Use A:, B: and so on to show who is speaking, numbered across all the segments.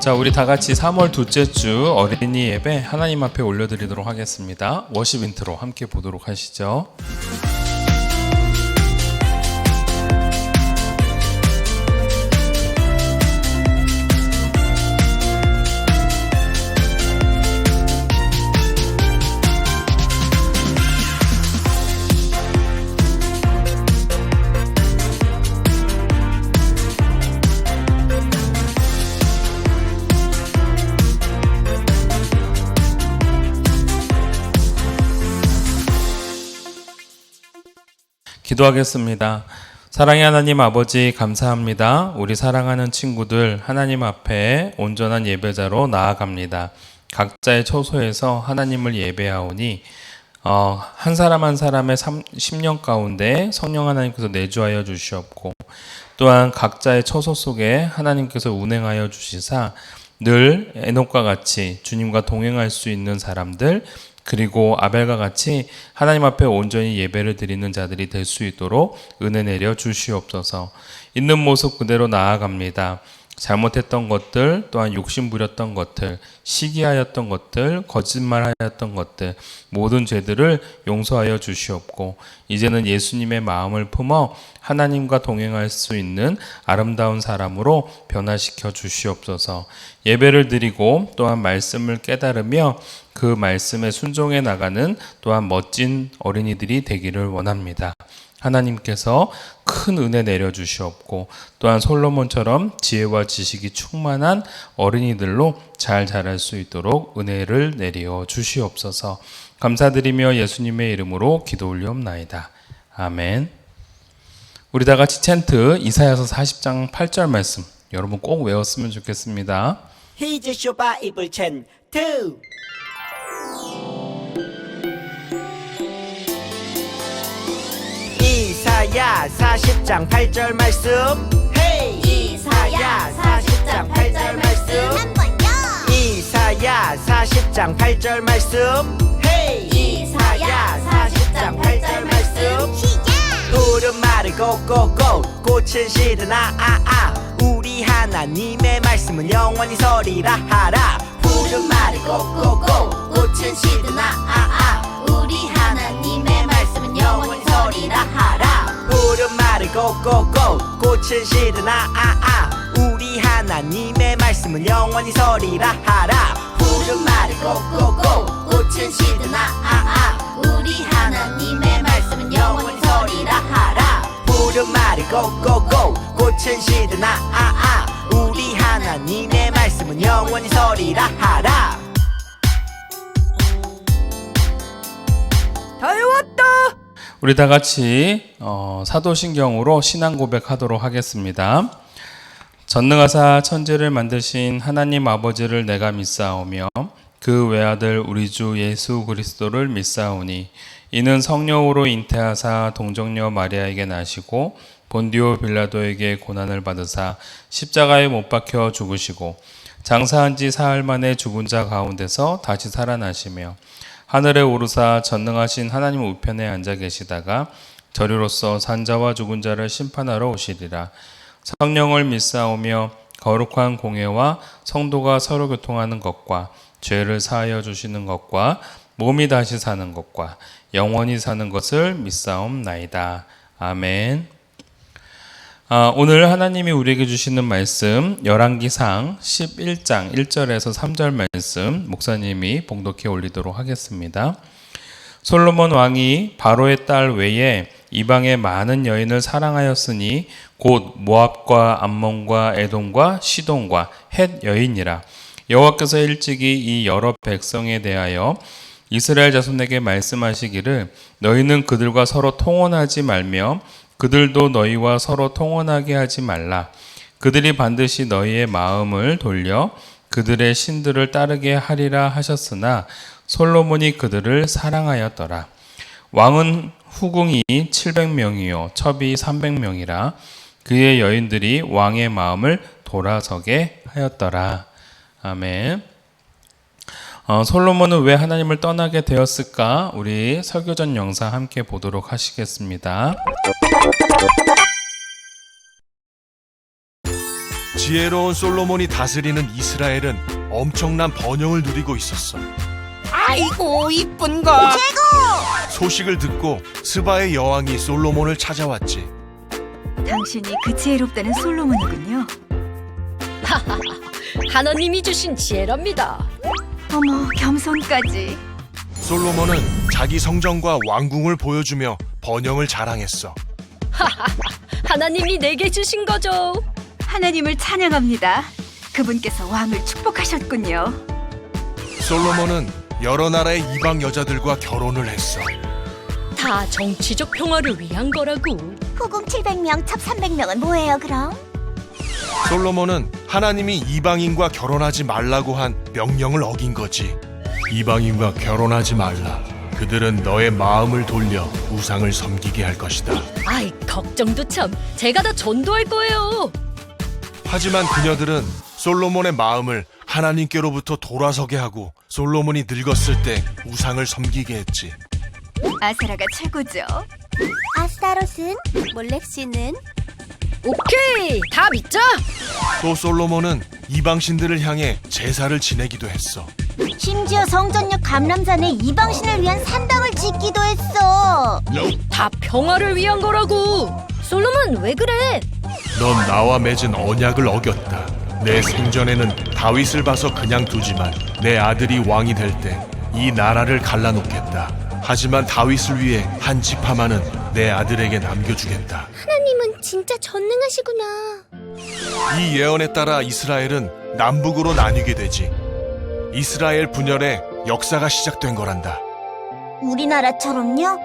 A: 자, 우리 다 같이 3월 둘째 주 어린이 예배 하나님 앞에 올려드리도록 하겠습니다. 워십 인트로 함께 보도록 하시죠. 기도하겠습니다. 사랑의 하나님 아버지 감사합니다. 우리 사랑하는 친구들 하나님 앞에 온전한 예배자로 나아갑니다. 각자의 처소에서 하나님을 예배하오니 한 사람 한 사람의 10년 가운데 성령 하나님께서 내주하여 주시옵고 또한 각자의 처소 속에 하나님께서 운행하여 주시사 늘 에녹과 같이 주님과 동행할 수 있는 사람들 그리고 아벨과 같이 하나님 앞에 온전히 예배를 드리는 자들이 될 수 있도록 은혜 내려 주시옵소서. 있는 모습 그대로 나아갑니다. 잘못했던 것들, 또한 욕심 부렸던 것들, 시기하였던 것들, 거짓말하였던 것들, 모든 죄들을 용서하여 주시옵고 이제는 예수님의 마음을 품어 하나님과 동행할 수 있는 아름다운 사람으로 변화시켜 주시옵소서. 예배를 드리고 또한 말씀을 깨달으며 그 말씀에 순종해 나가는 또한 멋진 어린이들이 되기를 원합니다. 하나님께서 큰 은혜 내려주시옵고 또한 솔로몬처럼 지혜와 지식이 충만한 어린이들로 잘 자랄 수 있도록 은혜를 내려 주시옵소서. 감사드리며 예수님의 이름으로 기도 올리옵나이다. 아멘. 우리 다 같이 챈트 이사야서 40장 8절 말씀 여러분 꼭 외웠으면 좋겠습니다.
B: Here's your Bible chant. 이사야 40장 8절 말씀. Hey!
C: 이사야 40장 8절 말씀 한번요.
B: 이사야 40장 8절 말씀. Hey!
C: 이사야 40장 8절 말씀 시작.
B: 푸른 말을 꼭꼭꼭 꽃은 시드나 우리 하나님의 말씀은 영원히 서리라 하라.
C: 푸른 말을 꼭꼭꼭 꽃은 시드나 우리 하나님의 말씀은 영원히 서리라 하라.
B: 푸른 말을 꼭꼭꼭 꽃은 시드나 우리 하나님의 말씀은 영원히 서리라 하라.
C: 푸른 말을 꼭꼭꼭 꽃은 시드나 우리 하나님의 말씀은 영원히 서리라 하라.
B: 푸른 말을 꼭꼭꼭 꽃은 시드나 우리 하나님의 말씀은 영원히 서리라 하라. 다 외웠다.
A: 우리 다 같이 사도신경으로 신앙 고백하도록 하겠습니다. 전능하사 천지를 만드신 하나님 아버지를 내가 믿사오며 그 외아들 우리 주 예수 그리스도를 믿사오니 이는 성령으로 잉태하사 동정녀 마리아에게 나시고 본디오 빌라도에게 고난을 받으사 십자가에 못 박혀 죽으시고 장사한 지 사흘 만에 죽은 자 가운데서 다시 살아나시며 하늘에 오르사 전능하신 하나님 우편에 앉아 계시다가 저리로서 산자와 죽은 자를 심판하러 오시리라. 성령을 믿사오며 거룩한 공회와 성도가 서로 교통하는 것과 죄를 사하여 주시는 것과 몸이 다시 사는 것과 영원히 사는 것을 믿사옵나이다. 아멘. 오늘 하나님이 우리에게 주시는 말씀 열왕기상 11장 1절에서 3절 말씀 목사님이 봉독해 올리도록 하겠습니다. 솔로몬 왕이 바로의 딸 외에 이방의 많은 여인을 사랑하였으니 곧 모압과 암몬과 에돔과 시돈과 헷 여인이라. 여호와께서 일찍이 이 여러 백성에 대하여 이스라엘 자손에게 말씀하시기를 너희는 그들과 서로 통혼하지 말며 그들도 너희와 서로 통혼하게 하지 말라. 그들이 반드시 너희의 마음을 돌려 그들의 신들을 따르게 하리라 하셨으나 솔로몬이 그들을 사랑하였더라. 왕은 후궁이 700명이요 첩이 300명이라. 그의 여인들이 왕의 마음을 돌아서게 하였더라. 아멘. 솔로몬은 왜 하나님을 떠나게 되었을까? 우리 설교전 영상 함께 보도록 하시겠습니다.
D: 지혜로운 솔로몬이 다스리는 이스라엘은 엄청난 번영을 누리고 있었어.
E: 아이고 이쁜 거.
D: 소식을 듣고 스바의 여왕이 솔로몬을 찾아왔지.
F: 당신이 그 지혜롭다는 솔로몬이군요.
G: 하나님이 주신 지혜랍니다.
F: 어머, 겸손까지.
D: 솔로몬은 자기 성전과 왕궁을 보여주며 번영을 자랑했어.
G: 하나님이 내게 주신 거죠.
F: 하나님을 찬양합니다. 그분께서 왕을 축복하셨군요.
D: 솔로몬은 여러 나라의 이방 여자들과 결혼을 했어.
G: 다 정치적 평화를 위한 거라고.
C: 후궁 700명, 첩 300명은 뭐예요 그럼?
D: 솔로몬은 하나님이 이방인과 결혼하지 말라고 한 명령을 어긴 거지. 이방인과 결혼하지 말라. 그들은 너의 마음을 돌려 우상을 섬기게 할 것이다.
G: 아이, 걱정도 참. 제가 다 전도할 거예요.
D: 하지만 그녀들은 솔로몬의 마음을 하나님께로부터 돌아서게 하고 솔로몬이 늙었을 때 우상을 섬기게 했지.
F: 아세라가 최고죠.
C: 아스타롯은? 몰렉시는?
G: 오케이, 다 믿자.
D: 또 솔로몬은 이방신들을 향해 제사를 지내기도 했어.
C: 심지어 성전역 감람산에 이방신을 위한 산당을 짓기도 했어.
G: 다 평화를 위한 거라고. 솔로몬 왜 그래?
D: 넌 나와 맺은 언약을 어겼다. 내 생전에는 다윗을 봐서 그냥 두지만 내 아들이 왕이 될 때 이 나라를 갈라놓겠다. 하지만 다윗을 위해 한 집 하나는 내 아들에게 남겨주겠다.
C: 하나님은 진짜 전능하시구나.
D: 이 예언에 따라 이스라엘은 남북으로 나뉘게 되지. 이스라엘 분열의 역사가 시작된 거란다.
C: 우리나라처럼요?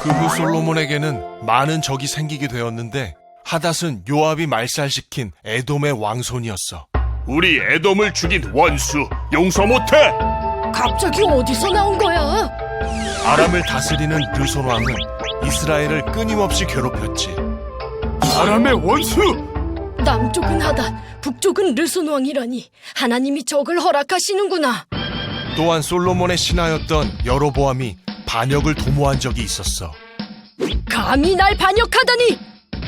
D: 그 후 솔로몬에게는 많은 적이 생기게 되었는데 하닷은 요압이 말살시킨 에돔의 왕손이었어.
H: 우리 에돔을 죽인 원수 용서 못해.
G: 갑자기 어디서 나온 거야?
D: 아람을 다스리는 르손 왕은 이스라엘을 끊임없이 괴롭혔지.
H: 사람의 원수.
G: 남쪽은 하닷, 북쪽은 르손 왕이라니. 하나님이 적을 허락하시는구나.
D: 또한 솔로몬의 신하였던 여로보암이 반역을 도모한 적이 있었어.
G: 감히 날 반역하다니.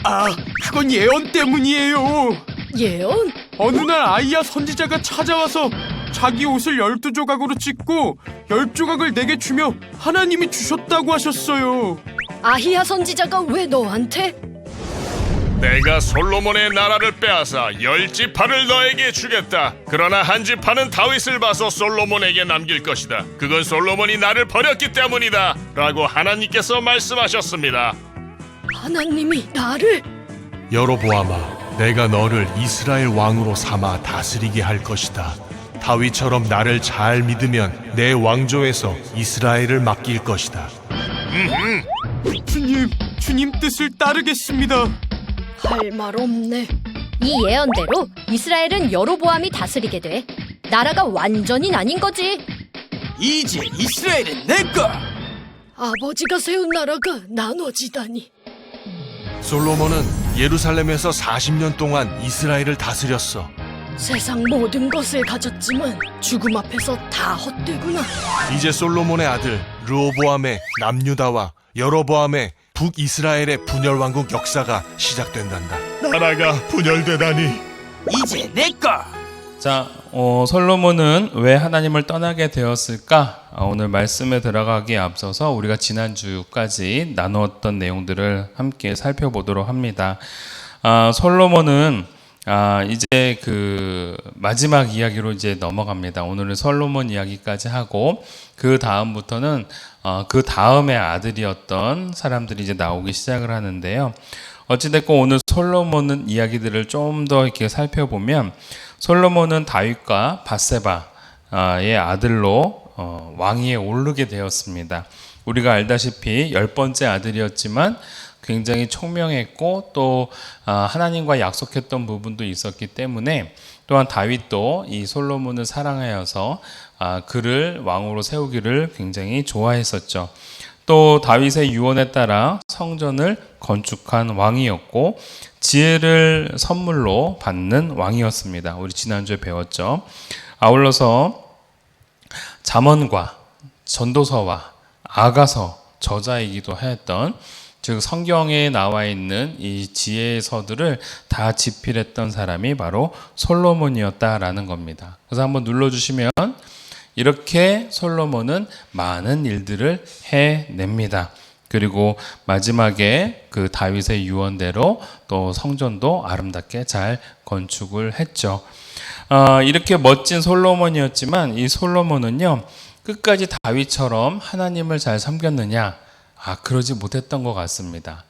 E: 아, 그건 예언 때문이에요.
G: 예언?
E: 어느 날 아이야 선지자가 찾아와서 자기 옷을 12조각으로 찢고 10조각을 내게 주며 하나님이 주셨다고 하셨어요.
G: 아히야 선지자가 왜 너한테?
H: 내가 솔로몬의 나라를 빼앗아 10지파를 너에게 주겠다. 그러나 한 지파는 다윗을 봐서 솔로몬에게 남길 것이다. 그건 솔로몬이 나를 버렸기 때문이다. 라고 하나님께서 말씀하셨습니다.
G: 하나님이 나를?
D: 여로보암아, 내가 너를 이스라엘 왕으로 삼아 다스리게 할 것이다. 다윗처럼 나를 잘 믿으면 내 왕조에서 이스라엘을 맡길 것이다.
E: 주님 뜻을 따르겠습니다.
G: 할 말 없네. 이 예언대로 이스라엘은 여로보암이 다스리게 돼. 나라가 완전히 나뉜 거지.
E: 이제 이스라엘은 내 거.
G: 아버지가 세운 나라가 나눠지다니.
D: 솔로몬은 예루살렘에서 40년 동안 이스라엘을 다스렸어.
G: 세상 모든 것을 가졌지만 죽음 앞에서 다 헛되구나.
D: 이제 솔로몬의 아들 르호보암의 남유다와 여로보암의 북이스라엘의 분열 왕국 역사가 시작된단다.
H: 나라가 분열되다니.
E: 이제 내 거.
A: 자, 솔로몬은 왜 하나님을 떠나게 되었을까? 오늘 말씀에 들어가기에 앞서서 우리가 지난주까지 나누었던 내용들을 함께 살펴보도록 합니다. 솔로몬은 이제 그 마지막 이야기로 이제 넘어갑니다. 오늘은 솔로몬 이야기까지 하고 그 다음부터는 그 다음의 아들이었던 사람들이 이제 나오기 시작을 하는데요. 어찌됐건 오늘 솔로몬은 이야기들을 좀 더 이렇게 살펴보면 솔로몬은 다윗과 밧세바의 아들로 왕위에 오르게 되었습니다. 우리가 알다시피 10번째 아들이었지만 굉장히 총명했고 또 하나님과 약속했던 부분도 있었기 때문에 또한 다윗도 이 솔로몬을 사랑하여서 그를 왕으로 세우기를 굉장히 좋아했었죠. 또 다윗의 유언에 따라 성전을 건축한 왕이었고 지혜를 선물로 받는 왕이었습니다. 우리 지난주에 배웠죠. 아울러서 잠언과 전도서와 아가서 저자이기도 했던, 즉 성경에 나와 있는 이 지혜서들을 다 집필했던 사람이 바로 솔로몬이었다라는 겁니다. 그래서 한번 눌러주시면 이렇게 솔로몬은 많은 일들을 해냅니다. 그리고 마지막에 그 다윗의 유언대로 또 성전도 아름답게 잘 건축을 했죠. 이렇게 멋진 솔로몬이었지만 이 솔로몬은요, 끝까지 다윗처럼 하나님을 잘 섬겼느냐? 그러지 못했던 것 같습니다.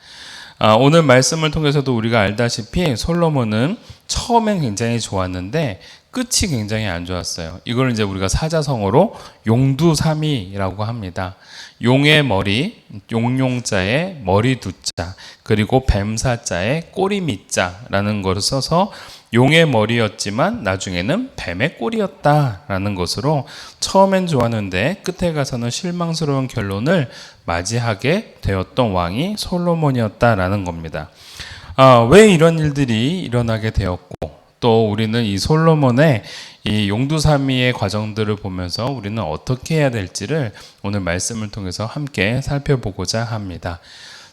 A: 오늘 말씀을 통해서도 우리가 알다시피 솔로몬은 처음엔 굉장히 좋았는데 끝이 굉장히 안 좋았어요. 이걸 이제 우리가 사자성어로 용두사미라고 합니다. 용의 머리, 용용자의 머리 두자, 그리고 뱀사자의 꼬리 밑자라는 것을 써서 용의 머리였지만 나중에는 뱀의 꼬리였다라는 것으로 처음엔 좋았는데 끝에 가서는 실망스러운 결론을 맞이하게 되었던 왕이 솔로몬이었다라는 겁니다. 왜 이런 일들이 일어나게 되었고 또 우리는 이 솔로몬의 이 용두사미의 과정들을 보면서 우리는 어떻게 해야 될지를 오늘 말씀을 통해서 함께 살펴보고자 합니다.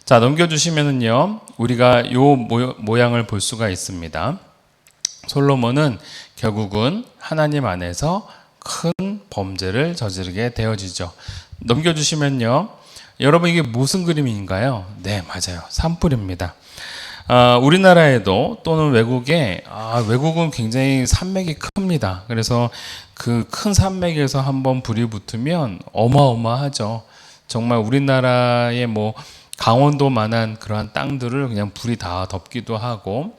A: 자, 넘겨주시면은요, 우리가 요 모양을 볼 수가 있습니다. 솔로몬은 결국은 하나님 안에서 큰 범죄를 저지르게 되어지죠. 넘겨주시면요, 여러분 이게 무슨 그림인가요? 네, 맞아요. 산불입니다. 우리나라에도 또는 외국에 외국은 굉장히 산맥이 큽니다. 그래서 그 큰 산맥에서 한번 불이 붙으면 어마어마하죠. 정말 우리나라의 뭐 강원도만한 그러한 땅들을 그냥 불이 다 덮기도 하고,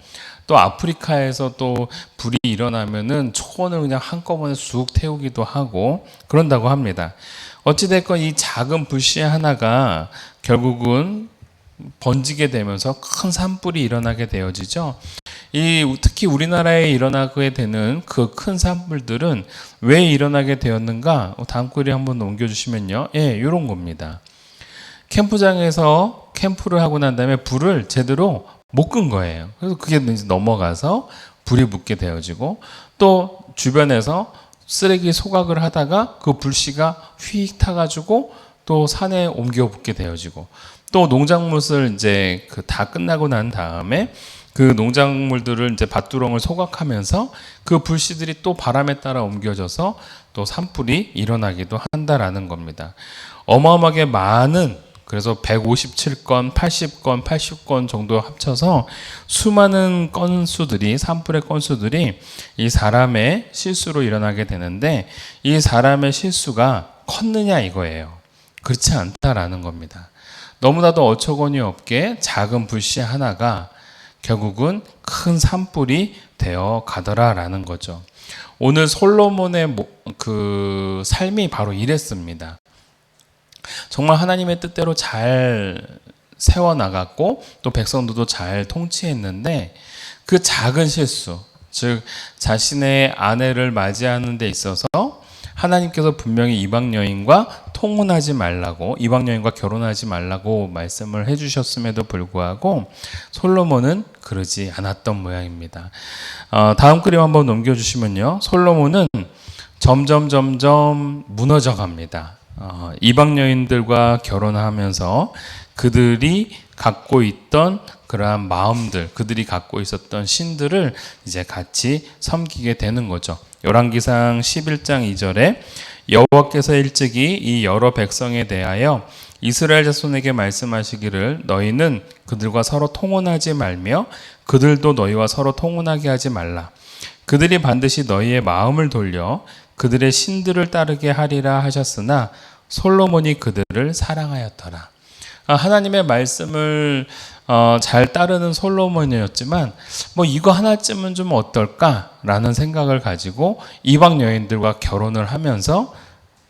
A: 또 아프리카에서 또 불이 일어나면은 초원을 그냥 한꺼번에 쑥 태우기도 하고 그런다고 합니다. 어찌됐건 이 작은 불씨 하나가 결국은 번지게 되면서 큰 산불이 일어나게 되어지죠. 특히 우리나라에 일어나게 되는 그 큰 산불들은 왜 일어나게 되었는가? 다음 글에 한번 넘겨주시면요. 이런 겁니다. 캠프장에서 캠프를 하고 난 다음에 불을 제대로 못 끈 거예요. 그래서 그게 이제 넘어가서 불이 붙게 되어지고, 또 주변에서 쓰레기 소각을 하다가 그 불씨가 휙 타가지고 또 산에 옮겨 붙게 되어지고, 또 농작물을 이제 다 끝나고 난 다음에 그 농작물들을 이제 밭두렁을 소각하면서 그 불씨들이 또 바람에 따라 옮겨져서 또 산불이 일어나기도 한다라는 겁니다. 어마어마하게 많은, 그래서 157건, 80건, 80건 정도 합쳐서 수많은 건수들이, 산불의 건수들이 이 사람의 실수로 일어나게 되는데, 이 사람의 실수가 컸느냐 이거예요. 그렇지 않다라는 겁니다. 너무나도 어처구니 없게 작은 불씨 하나가 결국은 큰 산불이 되어 가더라라는 거죠. 오늘 솔로몬의 그 삶이 바로 이랬습니다. 정말 하나님의 뜻대로 잘 세워나갔고 또 백성들도 잘 통치했는데, 그 작은 실수, 즉 자신의 아내를 맞이하는 데 있어서 하나님께서 분명히 이방 여인과 통혼하지 말라고, 이방 여인과 결혼하지 말라고 말씀을 해주셨음에도 불구하고 솔로몬은 그러지 않았던 모양입니다. 다음 그림 한번 넘겨주시면요, 솔로몬은 점점 무너져 갑니다. 이방 여인들과 결혼하면서 그들이 갖고 있던 그러한 마음들, 그들이 갖고 있었던 신들을 이제 같이 섬기게 되는 거죠. 열왕기상 11장 2절에 여호와께서 일찍이 이 여러 백성에 대하여 이스라엘 자손에게 말씀하시기를 너희는 그들과 서로 통혼하지 말며 그들도 너희와 서로 통혼하게 하지 말라. 그들이 반드시 너희의 마음을 돌려 그들의 신들을 따르게 하리라 하셨으나 솔로몬이 그들을 사랑하였더라. 하나님의 말씀을 잘 따르는 솔로몬이었지만 이거 하나쯤은 좀 어떨까라는 생각을 가지고 이방 여인들과 결혼을 하면서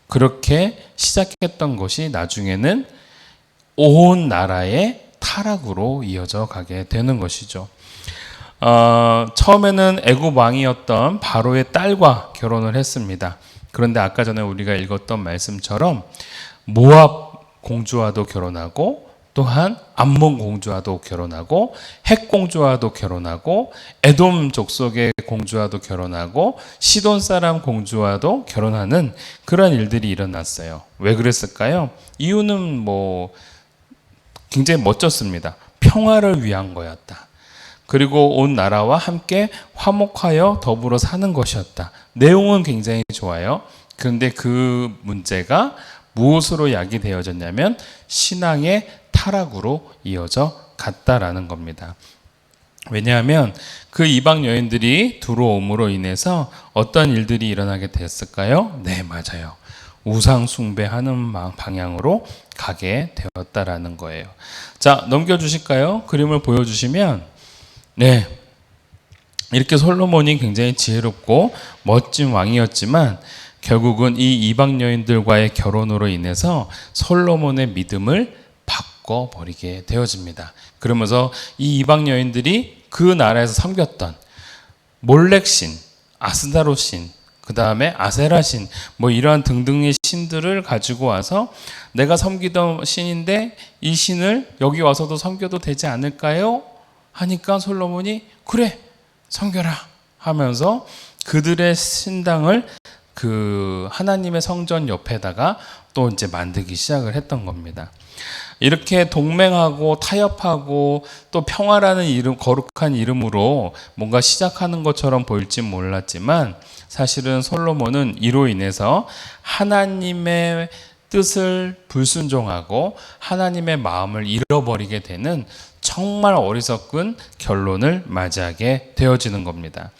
A: 그렇게 시작했던 것이 나중에는 온 나라의 타락으로 이어져 가게 되는 것이죠. 처음에는 애굽 왕이었던 바로의 딸과 결혼을 했습니다. 그런데 아까 전에 우리가 읽었던 말씀처럼 모압 공주와도 결혼하고, 또한 암몬 공주와도 결혼하고, 헷 공주와도 결혼하고, 에돔 족속의 공주와도 결혼하고, 시돈 사람 공주와도 결혼하는 그런 일들이 일어났어요. 왜 그랬을까요? 이유는 굉장히 멋졌습니다. 평화를 위한 거였다. 그리고 온 나라와 함께 화목하여 더불어 사는 것이었다. 내용은 굉장히 좋아요. 그런데 그 문제가 무엇으로 야기되어졌냐면 신앙의 타락으로 이어져 갔다라는 겁니다. 왜냐하면 그 이방 여인들이 들어옴으로 인해서 어떤 일들이 일어나게 됐을까요? 네, 맞아요. 우상 숭배하는 방향으로 가게 되었다라는 거예요. 자, 넘겨주실까요? 그림을 보여주시면, 네, 이렇게 솔로몬이 굉장히 지혜롭고 멋진 왕이었지만 결국은 이 이방 여인들과의 결혼으로 인해서 솔로몬의 믿음을 바꿔버리게 되어집니다. 그러면서 이 이방 여인들이 그 나라에서 섬겼던 몰렉신, 아스다로신, 그 다음에 아세라신, 뭐 이러한 등등의 신들을 가지고 와서 내가 섬기던 신인데 이 신을 여기 와서도 섬겨도 되지 않을까요? 하니까 솔로몬이 그래, 섬겨라 하면서 그들의 신당을 그 하나님의 성전 옆에다가 또 이제 만들기 시작을 했던 겁니다. 이렇게 동맹하고 타협하고 또 평화라는 이름, 거룩한 이름으로 뭔가 시작하는 것처럼 보일진 몰랐지만 사실은 솔로몬은 이로 인해서 하나님의 뜻을 불순종하고 하나님의 마음을 잃어버리게 되는 정말 어리석은 결론을 맞이하게 되어지는 겁니다.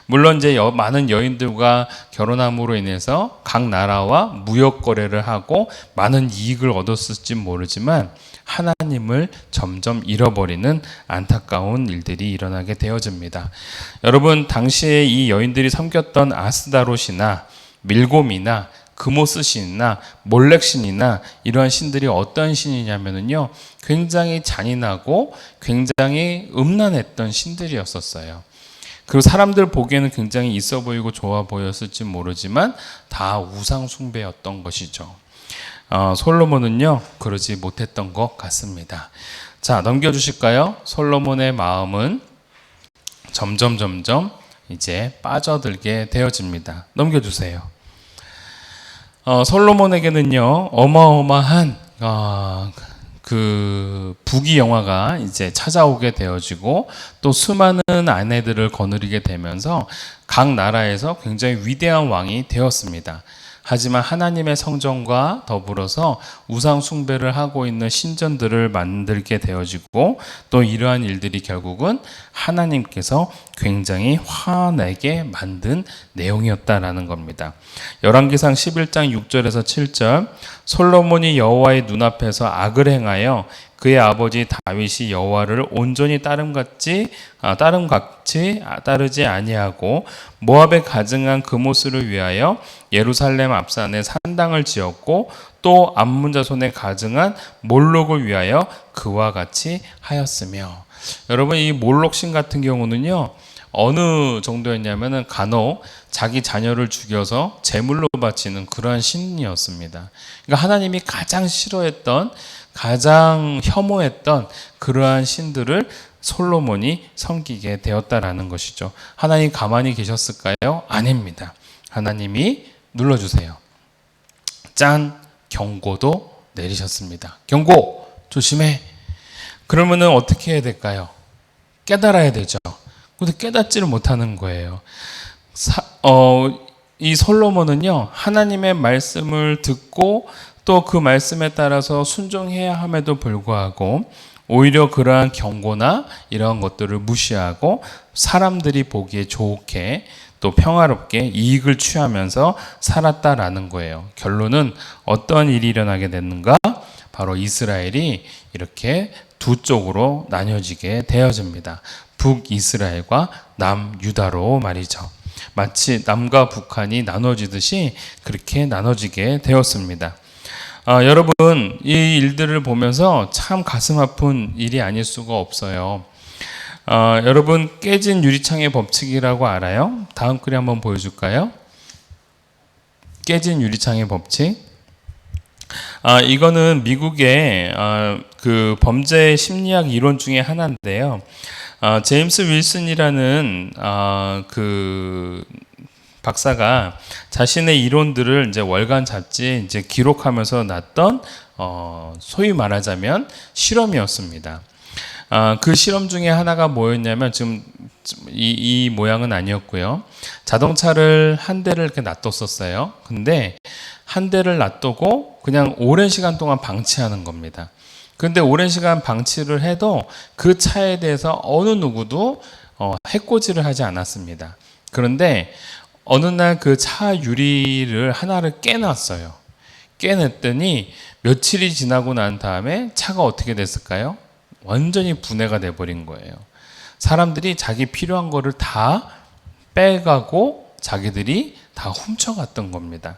A: 물론 이제 많은 여인들과 결혼함으로 인해서 각 나라와 무역 거래를 하고 많은 이익을 얻었을지 모르지만 하나님을 점점 잃어버리는 안타까운 일들이 일어나게 되어집니다. 여러분, 당시에 이 여인들이 섬겼던 아스다롯이나 밀곰이나 그모스신이나 몰렉신이나 이러한 신들이 어떤 신이냐면요, 굉장히 잔인하고 굉장히 음란했던 신들이었었어요. 그리고 사람들 보기에는 굉장히 있어 보이고 좋아 보였을지 모르지만 다 우상 숭배였던 것이죠. 솔로몬은요, 그러지 못했던 것 같습니다. 자, 넘겨주실까요? 솔로몬의 마음은 점점 이제 빠져들게 되어집니다. 넘겨주세요. 솔로몬에게는요, 어마어마한 그 부귀 영화가 이제 찾아오게 되어지고 또 수많은 아내들을 거느리게 되면서 각 나라에서 굉장히 위대한 왕이 되었습니다. 하지만 하나님의 성전과 더불어서 우상 숭배를 하고 있는 신전들을 만들게 되어지고 또 이러한 일들이 결국은 하나님께서 굉장히 화내게 만든 내용이었다라는 겁니다. 열왕기상 11장 6절에서 7절, 솔로몬이 여호와의 눈앞에서 악을 행하여 그의 아버지 다윗이 여호와를 온전히 따름같이 따르지 아니하고 모압에 가증한 그모스를 위하여 예루살렘 앞산에 산당을 지었고 또 암몬 자손에 가증한 몰록을 위하여 그와 같이 하였으며. 여러분, 이 몰록신 같은 경우는요, 어느 정도였냐면은 간혹 자기 자녀를 죽여서 제물로 바치는 그러한 신이었습니다. 그러니까 하나님이 가장 싫어했던, 가장 혐오했던 그러한 신들을 솔로몬이 섬기게 되었다라는 것이죠. 하나님 가만히 계셨을까요? 아닙니다. 하나님이 눌러주세요. 짠! 경고도 내리셨습니다. 경고! 조심해! 그러면은 어떻게 해야 될까요? 깨달아야 되죠. 근데 깨닫지를 못하는 거예요. 이 솔로몬은요, 하나님의 말씀을 듣고 또 그 말씀에 따라서 순종해야 함에도 불구하고 오히려 그러한 경고나 이러한 것들을 무시하고 사람들이 보기에 좋게 또 평화롭게 이익을 취하면서 살았다라는 거예요. 결론은 어떤 일이 일어나게 됐는가? 바로 이스라엘이 이렇게 두 쪽으로 나뉘어지게 되어집니다. 북이스라엘과 남유다로 말이죠. 마치 남과 북한이 나눠지듯이 그렇게 나눠지게 되었습니다. 여러분, 이 일들을 보면서 참 가슴 아픈 일이 아닐 수가 없어요. 여러분, 깨진 유리창의 법칙이라고 알아요? 다음 글에 한번 보여줄까요? 깨진 유리창의 법칙. 이거는 미국의 그 범죄 심리학 이론 중에 하나인데요. 제임스 윌슨이라는 그 박사가 자신의 이론들을 이제 월간 잡지에 이제 기록하면서 났던 소위 말하자면 실험이었습니다. 그 실험 중에 하나가 뭐였냐면 지금 이 모양은 아니었고요. 자동차를 한 대를 이렇게 놔뒀었어요. 근데 한 대를 놔두고 그냥 오랜 시간 동안 방치하는 겁니다. 근데 오랜 시간 방치를 해도 그 차에 대해서 어느 누구도 해코지를 하지 않았습니다. 그런데 어느 날 그 차 유리를 하나를 깨놨어요. 깨냈더니 며칠이 지나고 난 다음에 차가 어떻게 됐을까요? 완전히 분해가 돼버린 거예요. 사람들이 자기 필요한 거를 다 빼가고 자기들이 다 훔쳐갔던 겁니다.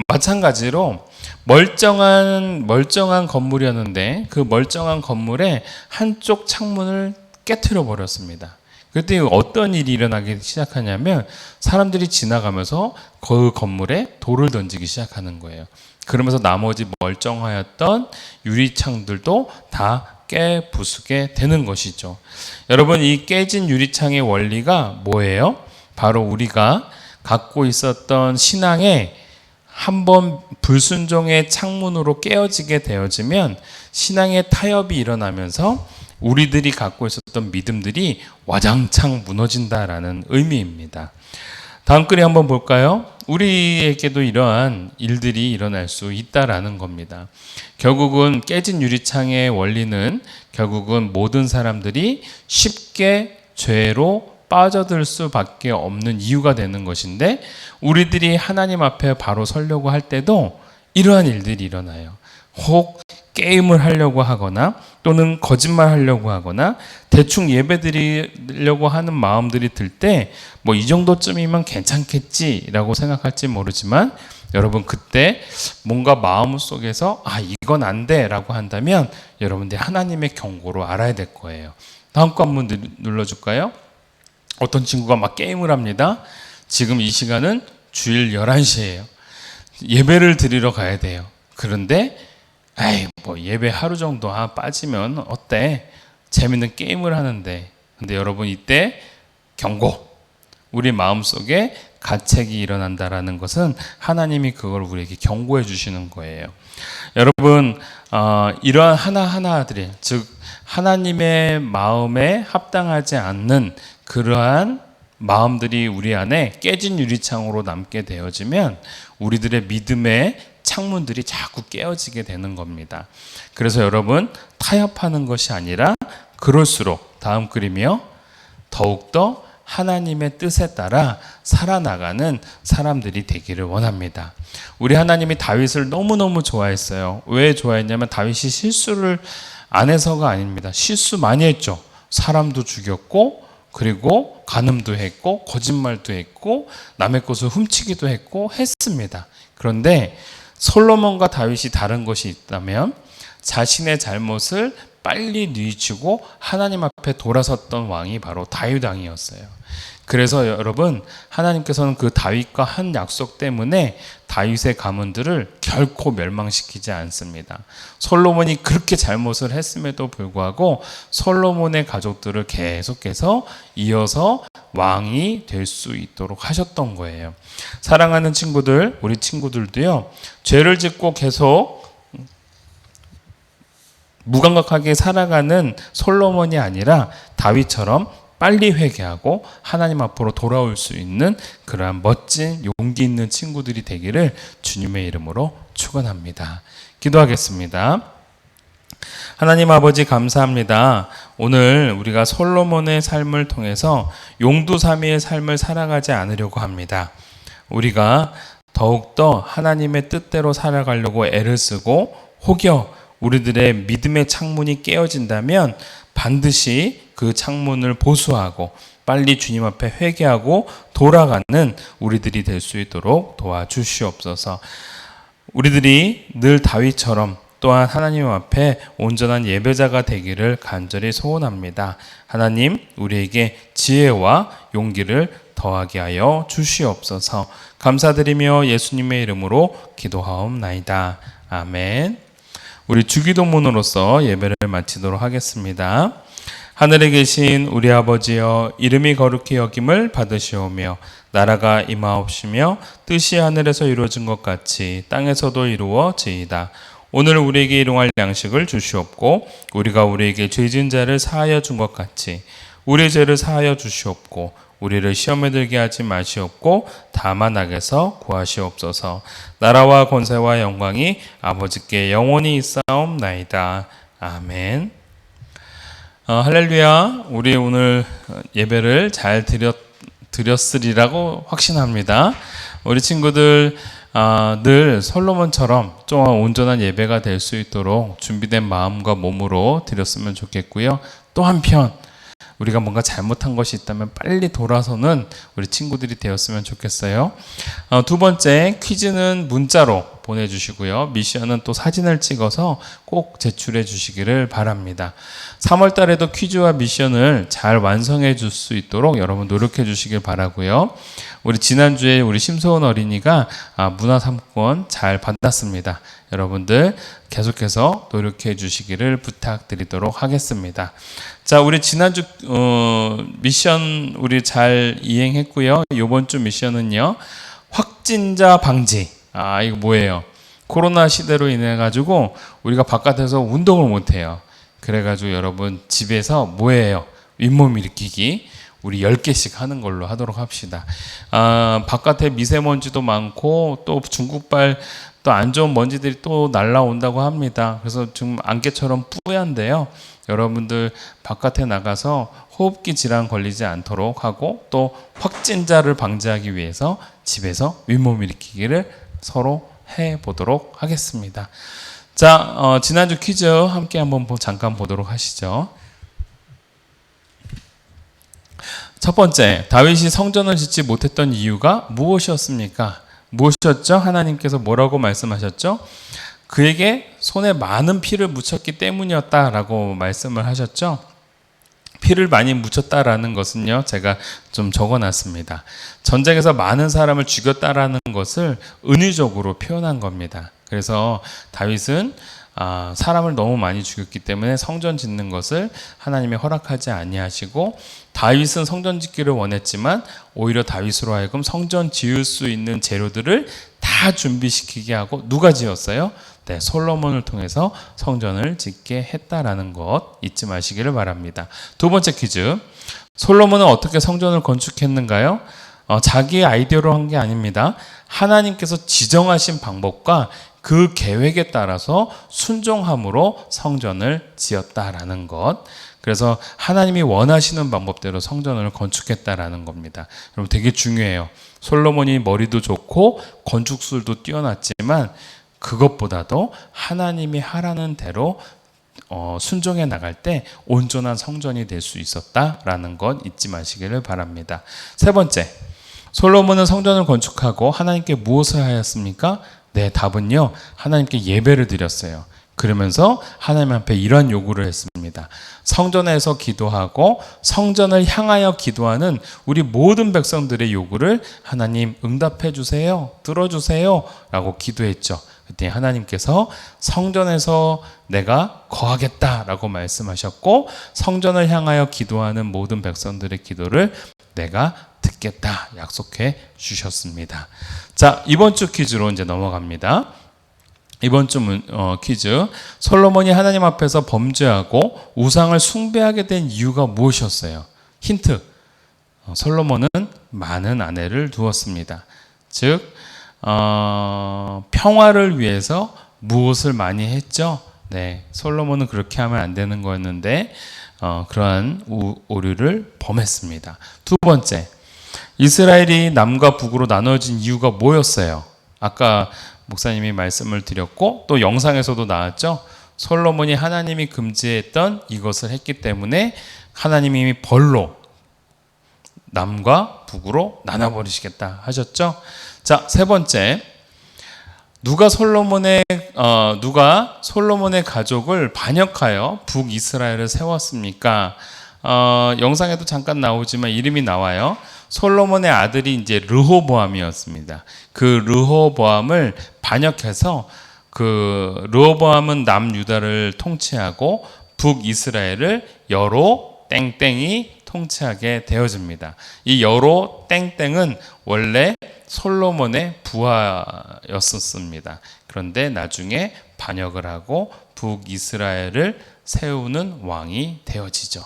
A: 마찬가지로 멀쩡한 건물이었는데 그 멀쩡한 건물의 한쪽 창문을 깨트려 버렸습니다. 그때 어떤 일이 일어나기 시작하냐면 사람들이 지나가면서 그 건물에 돌을 던지기 시작하는 거예요. 그러면서 나머지 멀쩡하였던 유리창들도 다 깨부수게 되는 것이죠. 여러분, 이 깨진 유리창의 원리가 뭐예요? 바로 우리가 갖고 있었던 신앙에 한번 불순종의 창문으로 깨어지게 되어지면 신앙의 타협이 일어나면서 우리들이 갖고 있었던 믿음들이 와장창 무너진다라는 의미입니다. 다음 글에 한번 볼까요? 우리에게도 이러한 일들이 일어날 수 있다라는 겁니다. 결국은 깨진 유리창의 원리는 결국은 모든 사람들이 쉽게 죄로 빠져들 수밖에 없는 이유가 되는 것인데 우리들이 하나님 앞에 바로 서려고 할 때도 이러한 일들이 일어나요. 혹 게임을 하려고 하거나 또는 거짓말 하려고 하거나 대충 예배 드리려고 하는 마음들이 들 때 뭐 이 정도쯤이면 괜찮겠지라고 생각할지 모르지만 여러분 그때 뭔가 마음속에서 이건 안 돼라고 한다면 여러분들이 하나님의 경고로 알아야 될 거예요. 다음 거 한번 눌러줄까요? 어떤 친구가 막 게임을 합니다. 지금 이 시간은 주일 11시예요. 예배를 드리러 가야 돼요. 그런데 뭐 예배 하루 정도 빠지면 어때? 재밌는 게임을 하는데. 근데 여러분 이때 경고. 우리 마음속에 가책이 일어난다라는 것은 하나님이 그걸 우리에게 경고해 주시는 거예요. 여러분 이러한 하나하나들이 즉 하나님의 마음에 합당하지 않는 그러한 마음들이 우리 안에 깨진 유리창으로 남게 되어지면 우리들의 믿음의 창문들이 자꾸 깨어지게 되는 겁니다. 그래서 여러분 타협하는 것이 아니라 그럴수록 다음 글이며 더욱더 하나님의 뜻에 따라 살아나가는 사람들이 되기를 원합니다. 우리 하나님이 다윗을 너무너무 좋아했어요. 왜 좋아했냐면 다윗이 실수를 안 해서가 아닙니다. 실수 많이 했죠. 사람도 죽였고 그리고 간음도 했고 거짓말도 했고 남의 것을 훔치기도 했고 했습니다. 그런데 솔로몬과 다윗이 다른 것이 있다면 자신의 잘못을 빨리 뉘우치고 하나님 앞에 돌아섰던 왕이 바로 다윗 왕이었어요. 그래서 여러분 하나님께서는 그 다윗과 한 약속 때문에 다윗의 가문들을 결코 멸망시키지 않습니다. 솔로몬이 그렇게 잘못을 했음에도 불구하고 솔로몬의 가족들을 계속해서 이어서 왕이 될 수 있도록 하셨던 거예요. 사랑하는 친구들, 우리 친구들도요, 죄를 짓고 계속 무감각하게 살아가는 솔로몬이 아니라 다윗처럼 빨리 회개하고 하나님 앞으로 돌아올 수 있는 그러한 멋진 용기 있는 친구들이 되기를 주님의 이름으로 축원합니다. 기도하겠습니다. 하나님 아버지 감사합니다. 오늘 우리가 솔로몬의 삶을 통해서 용두사미의 삶을 살아가지 않으려고 합니다. 우리가 더욱더 하나님의 뜻대로 살아가려고 애를 쓰고 혹여 우리들의 믿음의 창문이 깨어진다면 반드시 그 창문을 보수하고 빨리 주님 앞에 회개하고 돌아가는 우리들이 될 수 있도록 도와주시옵소서. 우리들이 늘 다윗처럼 또한 하나님 앞에 온전한 예배자가 되기를 간절히 소원합니다. 하나님, 우리에게 지혜와 용기를 더하게 하여 주시옵소서. 감사드리며 예수님의 이름으로 기도하옵나이다. 아멘. 우리 주기도문으로서 예배를 마치도록 하겠습니다. 하늘에 계신 우리 아버지여, 이름이 거룩히 여김을 받으시오며 나라가 임하옵시며 뜻이 하늘에서 이루어진 것 같이 땅에서도 이루어지이다. 오늘 우리에게 일용할 양식을 주시옵고 우리가 우리에게 죄 지은 자를 사하여 준 것 같이 우리의 죄를 사하여 주시옵고 우리를 시험에 들게 하지 마시옵고 다만 악에서 구하시옵소서. 나라와 권세와 영광이 아버지께 영원히 있사옵나이다. 아멘. 할렐루야. 우리 오늘 예배를 잘 드렸으리라고 확신합니다. 우리 친구들 늘 솔로몬처럼 좀 온전한 예배가 될 수 있도록 준비된 마음과 몸으로 드렸으면 좋겠고요. 또 한편 우리가 뭔가 잘못한 것이 있다면 빨리 돌아서는 우리 친구들이 되었으면 좋겠어요. 두 번째, 퀴즈는 문자로 보내주시고요. 미션은 또 사진을 찍어서 꼭 제출해 주시기를 바랍니다. 3월 달에도 퀴즈와 미션을 잘 완성해 줄 수 있도록 여러분 노력해 주시길 바라고요. 우리 지난주에 우리 심소은 어린이가 문화상품권 잘 받았습니다. 여러분들 계속해서 노력해 주시기를 부탁드리도록 하겠습니다. 자, 우리 지난주 미션 우리 잘 이행했고요. 이번 주 미션은요, 확진자 방지. 이거 뭐예요? 코로나 시대로 인해 가지고 우리가 바깥에서 운동을 못 해요. 그래가지고 여러분 집에서 뭐예요? 윗몸 일으키기 우리 10개씩 하는 걸로 하도록 합시다. 바깥에 미세먼지도 많고 또 중국발 또 안 좋은 먼지들이 또 날라온다고 합니다. 그래서 지금 안개처럼 뿌얀데요. 여러분들 바깥에 나가서 호흡기 질환 걸리지 않도록 하고 또 확진자를 방지하기 위해서 집에서 윗몸 일으키기를 서로 해보도록 하겠습니다. 자, 지난주 퀴즈 함께 한번 잠깐 보도록 하시죠. 첫 번째, 다윗이 성전을 짓지 못했던 이유가 무엇이었습니까? 무엇이었죠? 하나님께서 뭐라고 말씀하셨죠? 그에게 손에 많은 피를 묻혔기 때문이었다라고 말씀을 하셨죠. 피를 많이 묻혔다라는 것은요, 제가 좀 적어놨습니다. 전쟁에서 많은 사람을 죽였다라는 것을 은유적으로 표현한 겁니다. 그래서 다윗은 사람을 너무 많이 죽였기 때문에 성전 짓는 것을 하나님이 허락하지 아니하시고, 다윗은 성전 짓기를 원했지만 오히려 다윗으로 하여금 성전 지을 수 있는 재료들을 다 준비시키게 하고, 누가 지었어요? 네, 솔로몬을 통해서 성전을 짓게 했다라는 것 잊지 마시기를 바랍니다. 두 번째 퀴즈, 솔로몬은 어떻게 성전을 건축했는가요? 자기의 아이디어로 한 게 아닙니다. 하나님께서 지정하신 방법과 그 계획에 따라서 순종함으로 성전을 지었다라는 것. 그래서 하나님이 원하시는 방법대로 성전을 건축했다라는 겁니다. 여러분 되게 중요해요. 솔로몬이 머리도 좋고 건축술도 뛰어났지만 그것보다도 하나님이 하라는 대로 순종해 나갈 때 온전한 성전이 될 수 있었다라는 것 잊지 마시기를 바랍니다. 세 번째, 솔로몬은 성전을 건축하고 하나님께 무엇을 하였습니까? 네, 답은요, 하나님께 예배를 드렸어요. 그러면서 하나님 앞에 이러한 요구를 했습니다. 성전에서 기도하고 성전을 향하여 기도하는 우리 모든 백성들의 요구를 하나님 응답해 주세요, 들어주세요 라고 기도했죠. 그때 하나님께서 성전에서 내가 거하겠다라고 말씀하셨고, 성전을 향하여 기도하는 모든 백성들의 기도를 내가 듣겠다 약속해 주셨습니다. 자, 이번 주 퀴즈로 이제 넘어갑니다. 이번 주 퀴즈, 솔로몬이 하나님 앞에서 범죄하고 우상을 숭배하게 된 이유가 무엇이었어요? 힌트, 솔로몬은 많은 아내를 두었습니다. 즉 평화를 위해서 무엇을 많이 했죠? 네, 솔로몬은 그렇게 하면 안 되는 거였는데 그러한 오류를 범했습니다. 두 번째, 이스라엘이 남과 북으로 나눠진 이유가 뭐였어요? 아까 목사님이 말씀을 드렸고 또 영상에서도 나왔죠. 솔로몬이 하나님이 금지했던 이것을 했기 때문에 하나님이 벌로 남과 북으로 나눠버리시겠다 하셨죠. 자, 세 번째, 누가 솔로몬의 가족을 반역하여 북이스라엘을 세웠습니까? 영상에도 잠깐 나오지만 이름이 나와요. 솔로몬의 아들이 이제 르호보암이었습니다. 그 르호보암을 반역해서 그 르호보암은 남유다를 통치하고 북이스라엘을 여로 땡땡이 통치하게 되어집니다. 이 여로 땡땡은 원래 솔로몬의 부하였었습니다. 그런데 나중에 반역을 하고 북이스라엘을 세우는 왕이 되어지죠.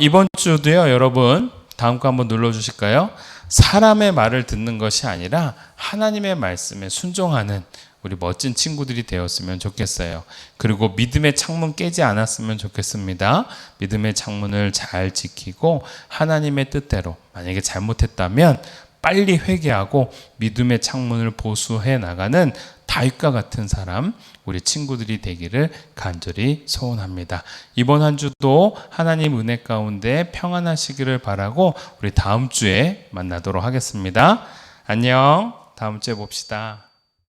A: 이번 주도요, 여러분 다음 거 한번 눌러주실까요? 사람의 말을 듣는 것이 아니라 하나님의 말씀에 순종하는 우리 멋진 친구들이 되었으면 좋겠어요. 그리고 믿음의 창문 깨지 않았으면 좋겠습니다. 믿음의 창문을 잘 지키고 하나님의 뜻대로, 만약에 잘못했다면 빨리 회개하고 믿음의 창문을 보수해 나가는 다윗과 같은 사람, 우리 친구들이 되기를 간절히 소원합니다. 이번 한 주도 하나님 은혜 가운데 평안하시기를 바라고 우리 다음 주에 만나도록 하겠습니다. 안녕. 다음 주에 봅시다.